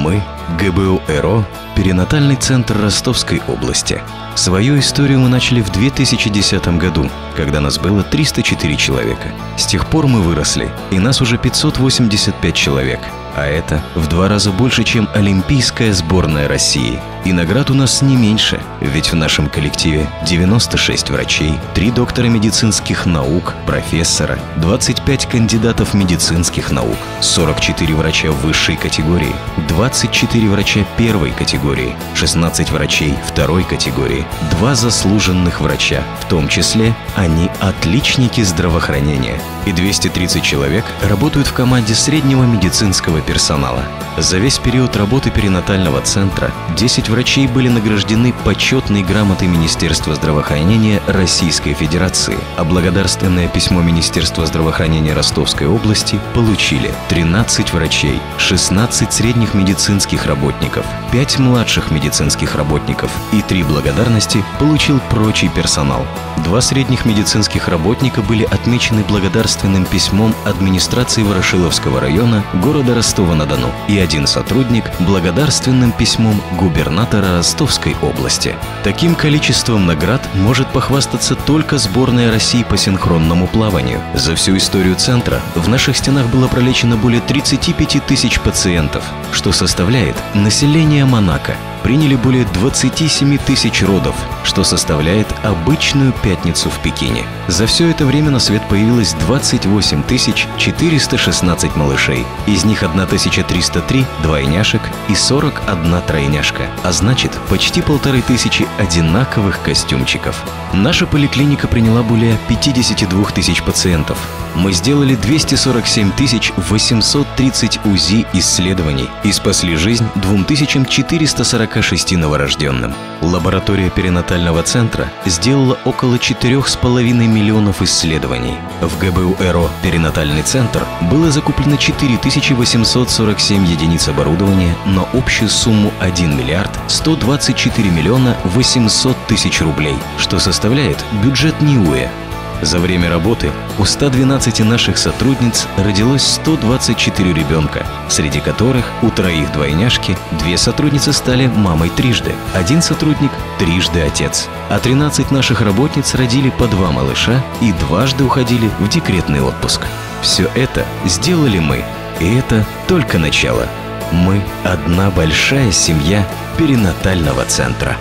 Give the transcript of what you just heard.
Мы – ГБУ ЭРО, перинатальный центр Ростовской области. Свою историю мы начали в 2010 году, когда нас было 304 человека. С тех пор мы выросли, и нас уже 585 человек. А это в 2 раза больше, чем олимпийская сборная России. И наград у нас не меньше, ведь в нашем коллективе 96 врачей, 3 доктора медицинских наук, профессора, 25 кандидатов медицинских наук, 44 врача высшей категории, 24 врача первой категории, 16 врачей второй категории, 2 заслуженных врача, в том числе они отличники здравоохранения. И 230 человек работают в команде среднего медицинского персонала. За весь период работы перинатального центра 10 врачей были награждены почетной грамотой Министерства здравоохранения Российской Федерации, а благодарственное письмо Министерства здравоохранения Ростовской области получили 13 врачей, 16 средних медицинских работников, 5 младших медицинских работников и 3 благодарности получил прочий персонал. 2 средних медицинских работника были отмечены благодарственным письмом администрации Ворошиловского района города Ростова-на-Дону и 1 сотрудник благодарственным письмом губернатора Ростовской области. Таким количеством наград может похвастаться только сборная России по синхронному плаванию. За всю историю центра в наших стенах было пролечено более 35 тысяч пациентов, что составляет население Монако. Приняли более 27 тысяч родов, что составляет обычную пятницу в Пекине. За все это время на свет появилось 28 416 малышей. Из них 1303 двойняшек и 41 тройняшка, а значит, почти 1500 одинаковых костюмчиков. Наша поликлиника приняла более 52 тысяч пациентов. Мы сделали 247 830 УЗИ исследований и спасли жизнь 2446 новорожденным. Лаборатория перинатального центра сделала около 4,5 миллионов исследований. В ГБУ ЭРО перинатальный центр было закуплено 4847 единиц оборудования на общую сумму 1 миллиард 124 миллиона 800 тысяч рублей, что составляет бюджет НИУЭ. За время работы у 112 наших сотрудниц родилось 124 ребенка, среди которых у 3 двойняшки 2 сотрудницы стали мамой трижды, 1 сотрудник трижды отец, а 13 наших работниц родили по 2 малыша и дважды уходили в декретный отпуск. Все это сделали мы, и это только начало. Мы одна большая семья перинатального центра.